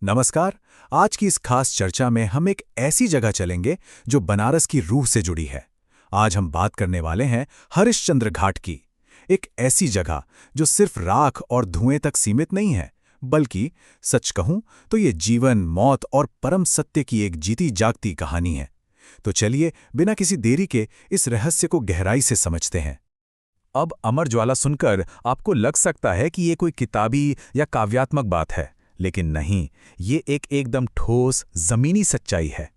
नमस्कार। आज की इस खास चर्चा में हम एक ऐसी जगह चलेंगे जो बनारस की रूह से जुड़ी है। आज हम बात करने वाले हैं हरिश्चंद्र घाट की। एक ऐसी जगह जो सिर्फ राख और धुएं तक सीमित नहीं है, बल्कि सच कहूं तो ये जीवन, मौत और परम सत्य की एक जीती जागती कहानी है। तो चलिए बिना किसी देरी के इस रहस्य को गहराई से समझते हैं। अब अमर ज्वाला सुनकर आपको लग सकता है कि ये कोई किताबी या काव्यात्मक बात है, लेकिन नहीं, ये एक एकदम ठोस जमीनी सच्चाई है।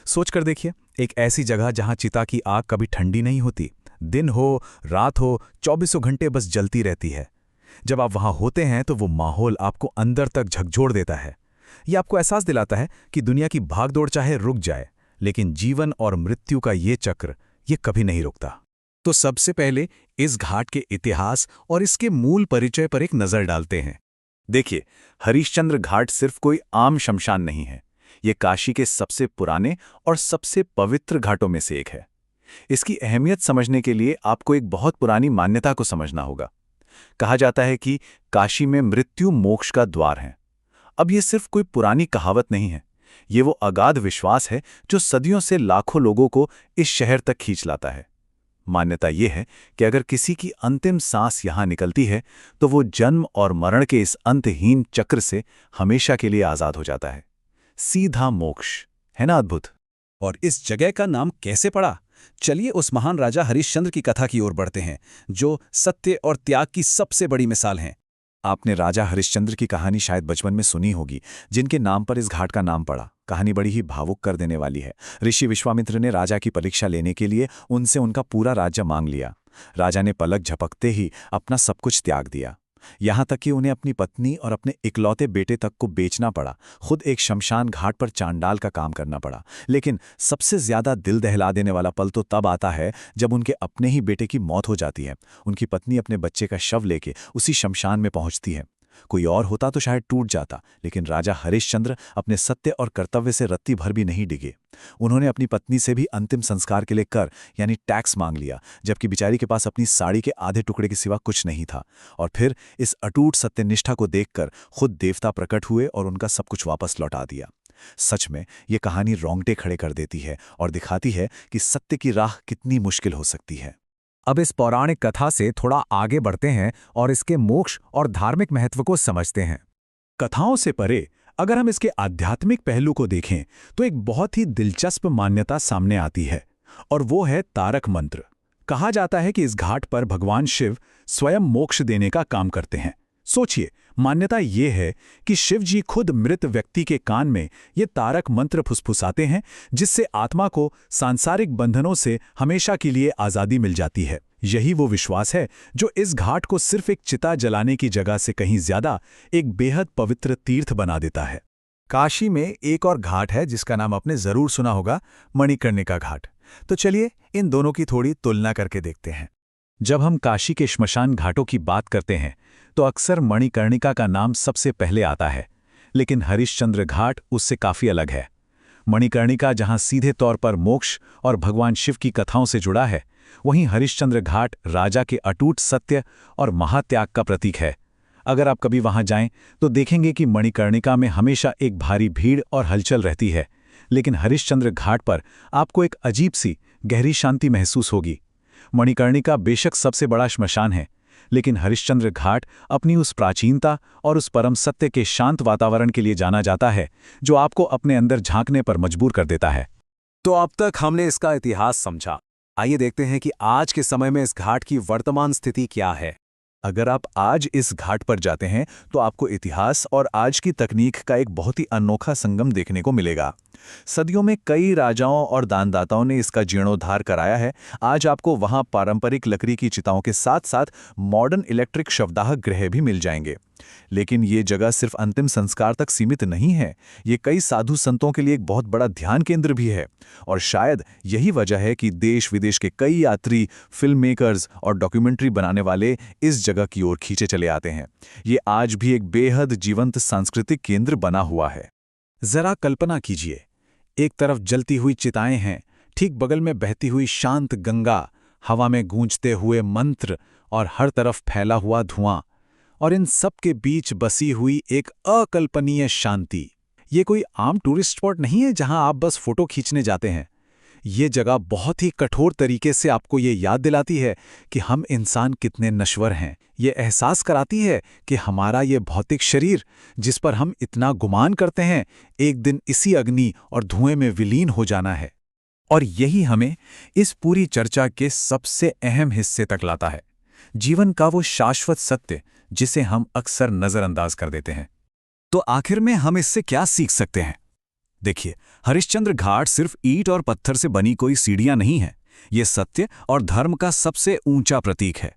सोचकर देखिए, एक ऐसी जगह जहां चिता की आग कभी ठंडी नहीं होती, दिन हो रात हो, चौबीसों घंटे बस जलती रहती है। जब आप वहां होते हैं तो वो माहौल आपको अंदर तक झकझोर देता है। ये आपको एहसास दिलाता है कि दुनिया की भागदौड़ चाहे रुक जाए, लेकिन जीवन और मृत्यु का ये चक्र ये कभी नहीं रुकता। तो सबसे पहले इस घाट के इतिहास और इसके मूल परिचय पर एक नजर डालते हैं। देखिए, हरिश्चंद्र घाट सिर्फ कोई आम शमशान नहीं है। ये काशी के सबसे पुराने और सबसे पवित्र घाटों में से एक है। इसकी अहमियत समझने के लिए आपको एक बहुत पुरानी मान्यता को समझना होगा। कहा जाता है कि काशी में मृत्यु मोक्ष का द्वार है। अब ये सिर्फ कोई पुरानी कहावत नहीं है, ये वो अगाध विश्वास है जो सदियों से लाखों लोगों को इस शहर तक खींच लाता है। मान्यता यह है कि अगर किसी की अंतिम सांस यहां निकलती है तो वो जन्म और मरण के इस अंतहीन चक्र से हमेशा के लिए आजाद हो जाता है। सीधा मोक्ष, है ना अद्भुत? और इस जगह का नाम कैसे पड़ा? चलिए उस महान राजा हरिश्चंद्र की कथा की ओर बढ़ते हैं, जो सत्य और त्याग की सबसे बड़ी मिसाल हैं। आपने राजा हरिश्चंद्र की कहानी शायद बचपन में सुनी होगी, जिनके नाम पर इस घाट का नाम पड़ा। कहानी बड़ी ही भावुक कर देने वाली है। ऋषि विश्वामित्र ने राजा की परीक्षा लेने के लिए उनसे उनका पूरा राज्य मांग लिया। राजा ने पलक झपकते ही अपना सब कुछ त्याग दिया, यहां तक कि उन्हें अपनी पत्नी और अपने इकलौते बेटे तक को बेचना पड़ा। खुद एक शमशान घाट पर चांडाल का काम करना पड़ा। लेकिन सबसे ज्यादा दिल दहला देने वाला पल तो तब आता है जब उनके अपने ही बेटे की मौत हो जाती है। उनकी पत्नी अपने बच्चे का शव लेके उसी शमशान में पहुंचती है। कोई और होता तो शायद टूट जाता, लेकिन राजा हरिश्चंद्र अपने सत्य और कर्तव्य से रत्ती भर भी नहीं डिगे। उन्होंने अपनी पत्नी से भी अंतिम संस्कार के लिए कर यानी टैक्स मांग लिया, जबकि बेचारी के पास अपनी साड़ी के आधे टुकड़े के सिवा कुछ नहीं था। और फिर इस अटूट सत्यनिष्ठा को देखकर खुद देवता प्रकट हुए और उनका सब कुछ वापस लौटा दिया। सच में ये कहानी रोंगटे खड़े कर देती है और दिखाती है कि सत्य की राह कितनी मुश्किल हो सकती है। अब इस पौराणिक कथा से थोड़ा आगे बढ़ते हैं और इसके मोक्ष और धार्मिक महत्व को समझते हैं। कथाओं से परे अगर हम इसके आध्यात्मिक पहलू को देखें तो एक बहुत ही दिलचस्प मान्यता सामने आती है, और वो है तारक मंत्र। कहा जाता है कि इस घाट पर भगवान शिव स्वयं मोक्ष देने का काम करते हैं। सोचिए, मान्यता ये है कि शिव जी खुद मृत व्यक्ति के कान में ये तारक मंत्र फुसफुसाते हैं, जिससे आत्मा को सांसारिक बंधनों से हमेशा के लिए आज़ादी मिल जाती है। यही वो विश्वास है जो इस घाट को सिर्फ एक चिता जलाने की जगह से कहीं ज्यादा एक बेहद पवित्र तीर्थ बना देता है। काशी में एक और घाट है जिसका नाम आपने जरूर सुना होगा, मणिकर्णिका घाट। तो चलिए इन दोनों की थोड़ी तुलना करके देखते हैं। जब हम काशी के श्मशान घाटों की बात करते हैं तो अक्सर मणिकर्णिका का नाम सबसे पहले आता है, लेकिन हरिश्चंद्र घाट उससे काफी अलग है। मणिकर्णिका जहां सीधे तौर पर मोक्ष और भगवान शिव की कथाओं से जुड़ा है, वहीं हरिश्चंद्र घाट राजा के अटूट सत्य और महात्याग का प्रतीक है। अगर आप कभी वहां जाएं तो देखेंगे कि मणिकर्णिका में हमेशा एक भारी भीड़ और हलचल रहती है, लेकिन हरिश्चंद्र घाट पर आपको एक अजीब सी गहरी शांति महसूस होगी। मणिकर्णिका बेशक सबसे बड़ा श्मशान है, लेकिन हरिश्चंद्र घाट अपनी उस प्राचीनता और उस परम सत्य के शांत वातावरण के लिए जाना जाता है, जो आपको अपने अंदर झांकने पर मजबूर कर देता है। तो अब तक हमने इसका इतिहास समझा। आइए देखते हैं कि आज के समय में इस घाट की वर्तमान स्थिति क्या है। अगर आप आज इस घाट पर जाते हैं तो आपको इतिहास और आज की तकनीक का एक बहुत ही अनोखा संगम देखने को मिलेगा। सदियों में कई राजाओं और दानदाताओं ने इसका जीर्णोद्धार कराया है। आज आपको वहां पारंपरिक लकड़ी की चिताओं के साथ साथ मॉडर्न इलेक्ट्रिक शवदाह गृह भी मिल जाएंगे। लेकिन ये जगह सिर्फ अंतिम संस्कार तक सीमित नहीं है, ये कई साधु संतों के लिए एक बहुत बड़ा ध्यान केंद्र भी है। और शायद यही वजह है कि देश विदेश के कई यात्री, फिल्म मेकर्स और डॉक्यूमेंट्री बनाने वाले इस जगह की ओर खींचे चले आते हैं। ये आज भी एक बेहद जीवंत सांस्कृतिक केंद्र बना हुआ है। जरा कल्पना कीजिए, एक तरफ जलती हुई चिताएं हैं, ठीक बगल में बहती हुई शांत गंगा, हवा में गूंजते हुए मंत्र और हर तरफ फैला हुआ धुआं, और इन सब के बीच बसी हुई एक अकल्पनीय शांति। ये कोई आम टूरिस्ट स्पॉट नहीं है जहां आप बस फोटो खींचने जाते हैं। ये जगह बहुत ही कठोर तरीके से आपको ये याद दिलाती है कि हम इंसान कितने नश्वर हैं। ये एहसास कराती है कि हमारा ये भौतिक शरीर, जिस पर हम इतना गुमान करते हैं, एक दिन इसी अग्नि और धुएं में विलीन हो जाना है। और यही हमें इस पूरी चर्चा के सबसे अहम हिस्से तक लाता है, जीवन का वो शाश्वत सत्य जिसे हम अक्सर नजरअंदाज कर देते हैं। तो आखिर में हम इससे क्या सीख सकते हैं? देखिए, हरिश्चंद्र घाट सिर्फ ईंट और पत्थर से बनी कोई सीढ़ियां नहीं है। ये सत्य और धर्म का सबसे ऊंचा प्रतीक है।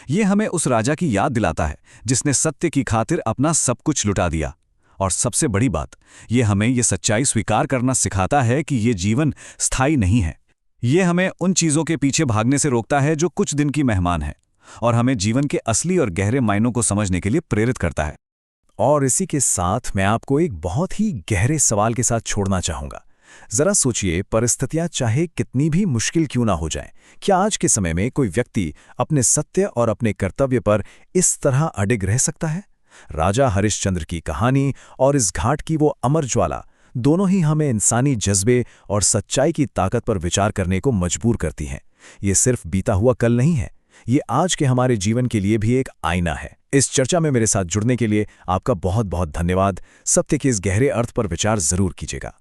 ये हमें उस राजा की याद दिलाता है जिसने सत्य की खातिर अपना सब कुछ लुटा दिया। और सबसे बड़ी बात, ये हमें ये सच्चाई स्वीकार करना सिखाता है कि ये जीवन स्थायी नहीं है। ये हमें उन चीज़ों के पीछे भागने से रोकता है जो कुछ दिन की मेहमान है, और हमें जीवन के असली और गहरे मायनों को समझने के लिए प्रेरित करता है। और इसी के साथ मैं आपको एक बहुत ही गहरे सवाल के साथ छोड़ना चाहूंगा। जरा सोचिए, परिस्थितियां चाहे कितनी भी मुश्किल क्यों ना हो जाएं, क्या आज के समय में कोई व्यक्ति अपने सत्य और अपने कर्तव्य पर इस तरह अडिग रह सकता है? राजा हरिश्चंद्र की कहानी और इस घाट की वो अमर ज्वाला, दोनों ही हमें इंसानी जज्बे और सच्चाई की ताकत पर विचार करने को मजबूर करती हैं। ये सिर्फ बीता हुआ कल नहीं है, ये आज के हमारे जीवन के लिए भी एक आईना है। इस चर्चा में मेरे साथ जुड़ने के लिए आपका बहुत बहुत धन्यवाद। सत्य के इस गहरे अर्थ पर विचार जरूर कीजिएगा।